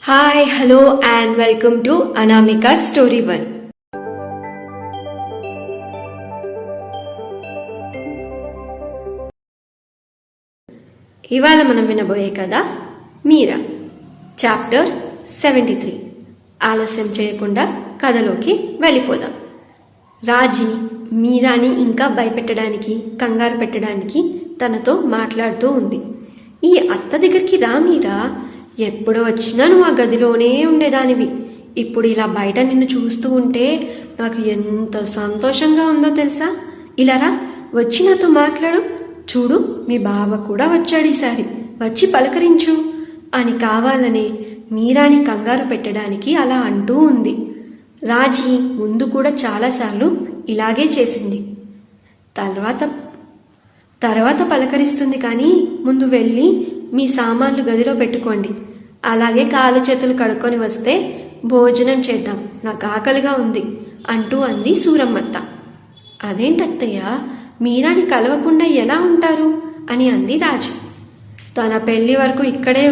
Hi hello and welcome to Anamika story one. ఇవాళ మనం వినబోయే కథ మీరా, చాప్టర్ 73. ఆలస్యం చేయకుండా కథలోకి వెళ్ళిపోదాం. రాజీ మీరాని ఇంకా భయపెట్టడానికి, కంగారు పెట్టడానికి తనతో మాట్లాడుతూ ఉంది. ఈ అత్త దగ్గరికి రా మీరా, ఎప్పుడు వచ్చినా నువ్వు ఆ గదిలోనే ఉండేదానివి. ఇప్పుడు ఇలా బయట నిన్ను చూస్తూ ఉంటే నాకు ఎంత సంతోషంగా ఉందో తెలుసా. ఇలా రా, వచ్చి నాతో మాట్లాడు. చూడు, మీ బావ కూడా వచ్చాడు ఈసారి, వచ్చి పలకరించు అని కావాలని మీరాని కంగారు పెట్టడానికి అలా అంటూ ఉంది. రాజీ ముందు కూడా చాలాసార్లు ఇలాగే చేసింది. తర్వాత పలకరిస్తుంది, కానీ ముందు వెళ్ళి మీ సామాన్లు గదిలో పెట్టుకోండి, అలాగే కాలు చేతులు కడుక్కొని వస్తే భోజనం చేద్దాం, నాకు ఆకలిగా ఉంది అంటూ అంది సూరమ్మత్త. అదేంటత్తయ్య, మీరాని కలవకుండా ఎలా ఉంటారు అని అంది రాజీ. తన పెళ్లి వరకు ఇక్కడే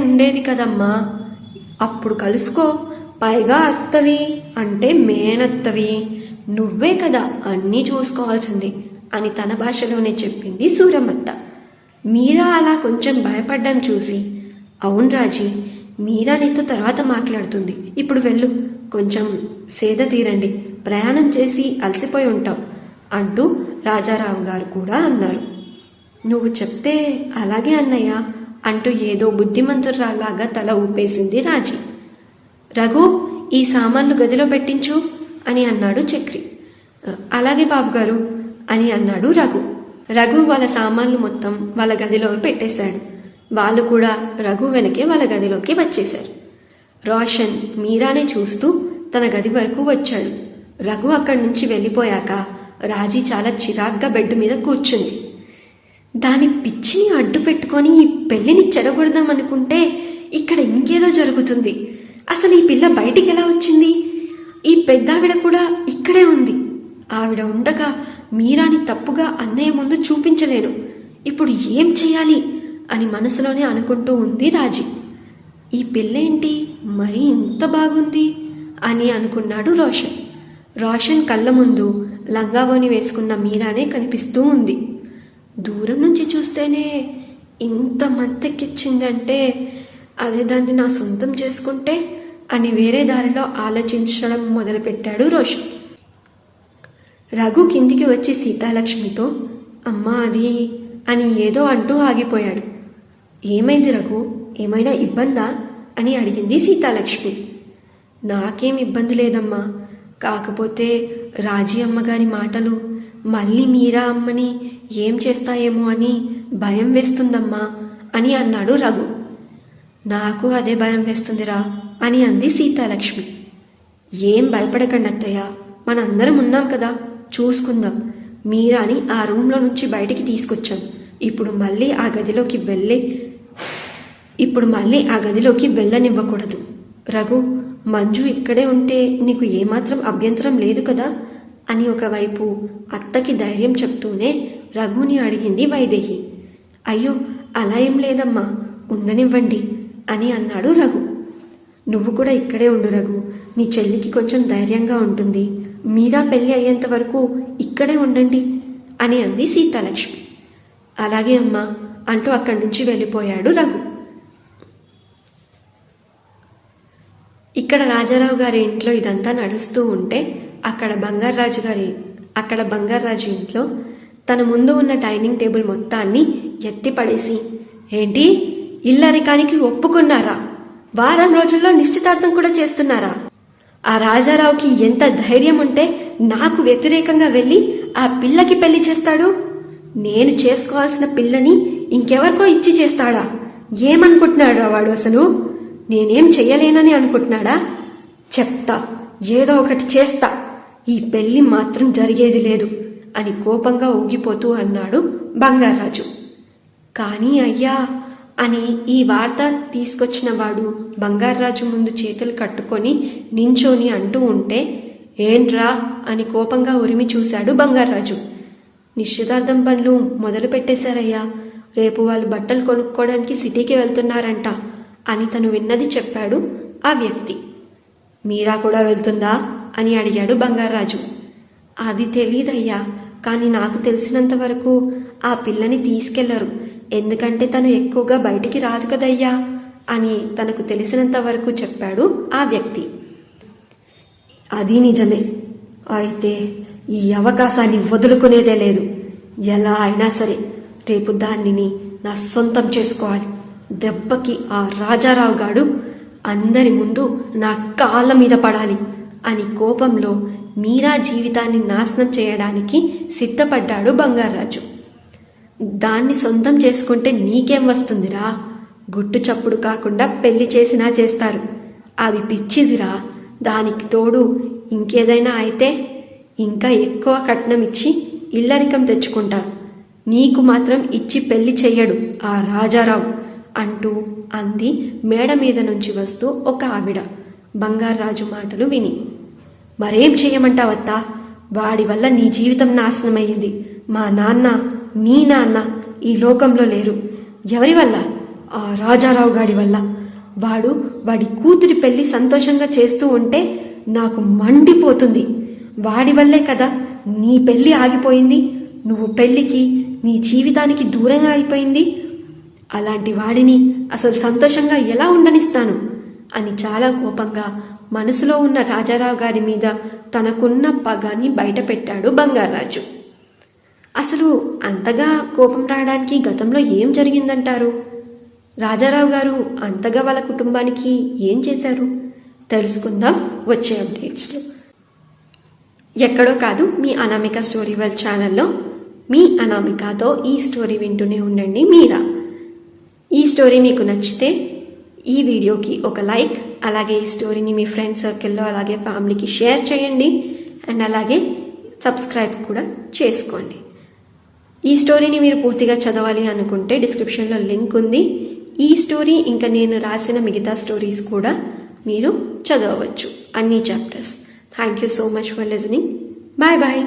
ఉండేది కదమ్మా, అప్పుడు కలుసుకో. పైగా అత్తవి అంటే మేనత్తవి, నువ్వే కదా అన్నీ చూసుకోవాల్సింది అని తన భాషలోనే చెప్పింది సూరమ్మత్త. మీరా అలా కొంచెం భయపడ్డం చూసి, అవును రాజీ, మీరా నీతో తర్వాత మాట్లాడుతుంది, ఇప్పుడు వెళ్ళు, కొంచెం సేద తీరండి, ప్రయాణం చేసి అలసిపోయి ఉంటాం అంటూ రాజారావు గారు కూడా అన్నారు. నువ్వు చెప్తే అలాగే అన్నయ్య అంటూ ఏదో బుద్ధిమంతురాలాగా తల ఊపేసింది రాజీ. రఘు, ఈ సామాన్లు గదిలో పెట్టించు అని అన్నాడు చక్రి. అలాగే బాబుగారు అని అన్నాడు రఘు. రఘు వాళ్ళ సామాన్లు మొత్తం వాళ్ళ గదిలో పెట్టేశాడు. వాళ్ళు కూడా రఘు వెనకే వాళ్ళ గదిలోకి వచ్చేశారు. రోషన్ మీరానే చూస్తూ తన గది వరకు వచ్చాడు. రఘు అక్కడి నుంచి వెళ్ళిపోయాక రాజీ చాలా చిరాగ్గా బెడ్ మీద కూర్చుంది. దాని పిచ్చిని అడ్డు పెట్టుకొని ఈ పెళ్లిని చెడగొడదామనుకుంటే ఇక్కడ ఇంకేదో జరుగుతుంది. అసలు ఈ పిల్ల బయటికి ఎలా వచ్చింది? ఈ పెద్దావిడ కూడా ఇక్కడే ఉంది. ఆవిడ ఉండగా మీరాని తప్పుగా అన్నయ్య ముందు చూపించలేను. ఇప్పుడు ఏం చేయాలి అని మనసులోనే అనుకుంటూ ఉంది రాజీ. ఈ పిల్లేంటి మరీ ఇంత బాగుంది అని అనుకున్నాడు రోషన్. రోషన్ కళ్ళ ముందు లంగావోని వేసుకున్న మీరానే కనిపిస్తూ ఉంది. దూరం నుంచి చూస్తేనే ఇంత మంతెక్కిచ్చిందంటే అదే దాన్ని నా సొంతం చేసుకుంటే అని వేరే దారిలో ఆలోచించడం మొదలుపెట్టాడు రోషన్. రఘు కిందికి వచ్చి సీతాలక్ష్మితో, అమ్మా అది అని ఏదో అంటూ ఆగిపోయాడు. ఏమైంది రఘు, ఏమైనా ఇబ్బందా అని అడిగింది సీతాలక్ష్మి. నాకేం ఇబ్బంది లేదమ్మా, కాకపోతే రాజీ అమ్మగారి మాటలు మళ్ళీ మీరా అమ్మని ఏం చేస్తాయేమో అని భయం వేస్తుందమ్మా అని అన్నాడు రఘు. నాకు అదే భయం వేస్తుందిరా అని అంది సీతాలక్ష్మి. ఏం భయపడకండి అత్తయ్య, మనందరం ఉన్నాం కదా, చూసుకుందాం. మీరాని ఆ రూమ్లో నుంచి బయటికి తీసుకొచ్చాం. ఇప్పుడు మళ్ళీ ఆ గదిలోకి వెళ్ళనివ్వకూడదు. రఘు, మంజు ఇక్కడే ఉంటే నీకు ఏమాత్రం అభ్యంతరం లేదు కదా అని ఒకవైపు అత్తకి ధైర్యం చెప్తూనే రఘుని అడిగింది వైదేహి. అయ్యో అలా ఏం లేదమ్మా, ఉండనివ్వండి అని అన్నాడు రఘు. నువ్వు కూడా ఇక్కడే ఉండు రఘు, నీ చెల్లికి కొంచెం ధైర్యంగా ఉంటుంది. మీరా పెళ్ళి అయ్యేంత వరకు ఇక్కడే ఉండండి అని అంది సీతాలక్ష్మి. అలాగే అమ్మా అంటూ అక్కడి నుంచి వెళ్ళిపోయాడు రఘు. ఇక్కడ రాజారావు గారి ఇంట్లో ఇదంతా నడుస్తూ ఉంటే అక్కడ బంగారాజు ఇంట్లో తన ముందు ఉన్న డైనింగ్ టేబుల్ మొత్తాన్ని ఎత్తిపడేసి, ఏంటి ఇల్లరికానికి ఒప్పుకున్నారా? వారం రోజుల్లో నిశ్చితార్థం కూడా చేస్తున్నారా? ఆ రాజారావుకి ఎంత ధైర్యం ఉంటే నాకు వ్యతిరేకంగా వెళ్ళి ఆ పిల్లకి పెళ్లి చేస్తాడు? నేను చేసుకోవాల్సిన పిల్లని ఇంకెవరికో ఇచ్చి చేస్తాడా? ఏమనుకుంటున్నాడు వాడు? అసలు నేనేం చెయ్యలేనని అనుకుంటున్నాడా? చెప్తా, ఏదో ఒకటి చేస్తా, ఈ పెళ్లి మాత్రం జరిగేది లేదు అని కోపంగా ఊగిపోతూ అన్నాడు బంగారాజు. కానీ అయ్యా అని ఈ వార్త తీసుకొచ్చిన వాడు బంగారాజు ముందు చేతులు కట్టుకొని నించోని అంటూ ఉంటే, ఏంట్రా అని కోపంగా ఉరిమి చూశాడు బంగారాజు. నిశ్చితార్థం పనులు మొదలు పెట్టేశారయ్యా, రేపు వాళ్ళు బట్టలు కొనుక్కోవడానికి సిటీకి వెళ్తున్నారంట అని తను విన్నది చెప్పాడు ఆ వ్యక్తి. మీరా కూడా వెళ్తుందా అని అడిగాడు బంగారాజు. అది తెలీదయ్యా, కానీ నాకు తెలిసినంత వరకు ఆ పిల్లని తీసుకెళ్లరు, ఎందుకంటే తను ఎక్కువగా బయటికి రాదు కదయ్యా అని తనకు తెలిసినంత వరకు చెప్పాడు ఆ వ్యక్తి. అది నిజమే, అయితే ఈ అవకాశాన్ని వదులుకునేదే లేదు. ఎలా అయినా సరే రేపు దానిని నా సొంతం చేసుకోవాలి. దెబ్బకి ఆ రాజారావు గాడు అందరి ముందు నా కాళ్ళ మీద పడాలి అని కోపంలో మీరా జీవితాన్ని నాశనం చేయడానికి సిద్ధపడ్డాడు బంగారాజు. దాన్ని సొంతం చేసుకుంటే నీకేం వస్తుందిరా? గుట్టు చప్పుడు కాకుండా పెళ్లి చేసినా చేస్తారు. అది పిచ్చిదిరా. దానికి తోడు ఇంకేదైనా అయితే ఇంకా ఎక్కువ కట్నం ఇచ్చి ఇల్లరికం తెచ్చుకుంటారు. నీకు మాత్రం ఇచ్చి పెళ్లి చెయ్యడు ఆ రాజారావు అంటూ అంది మేడ మీద నుంచి వస్తూ ఒక ఆవిడ. బంగారాజు మాటలు విని, మరేం చెయ్యమంటావత్తా? వాడి వల్ల నీ జీవితం నాశనమయ్యింది. మా నాన్న, మీ నాన్న ఈ లోకంలో లేరు. ఎవరి వల్ల? ఆ రాజారావు గాడి వల్ల. వాడి కూతురి పెళ్లి సంతోషంగా చేస్తూ ఉంటే నాకు మండిపోతుంది. వాడి వల్లే కదా నీ పెళ్లి ఆగిపోయింది. నువ్వు పెళ్లికి, నీ జీవితానికి దూరంగా అయిపోయింది. అలాంటి వాడిని అసలు సంతోషంగా ఎలా ఉండనిస్తాను అని చాలా కోపంగా మనసులో ఉన్న రాజారావు గారి మీద తనకున్న పగని బయట పెట్టాడు బంగారాజు. అసలు అంతగా కోపం రావడానికి గతంలో ఏం జరిగిందంటారు? రాజారావు గారు అంతగా వాళ్ళ కుటుంబానికి ఏం చేశారు? తెలుసుకుందాం వచ్చే అప్డేట్స్లో. ఎక్కడో కాదు, మీ అనామిక స్టోరీ వరల్డ్ ఛానల్లో మీ అనామికతో ఈ స్టోరీ వింటూనే ఉండండి మీరా. ఈ స్టోరీ మీకు నచ్చితే ఈ వీడియోకి ఒక లైక్, అలాగే ఈ స్టోరీని మీ ఫ్రెండ్ సర్కిల్లో అలాగే ఫ్యామిలీకి షేర్ చేయండి. అండ్ అలాగే సబ్స్క్రైబ్ కూడా చేసుకోండి. ఈ స్టోరీని మీరు పూర్తిగా చదవాలి అనుకుంటే డిస్క్రిప్షన్లో లింక్ ఉంది. ఈ స్టోరీ ఇంకా నేను రాసిన మిగతా స్టోరీస్ కూడా మీరు చదవచ్చు, అన్ని chapters. Thank you so much for listening. Bye bye.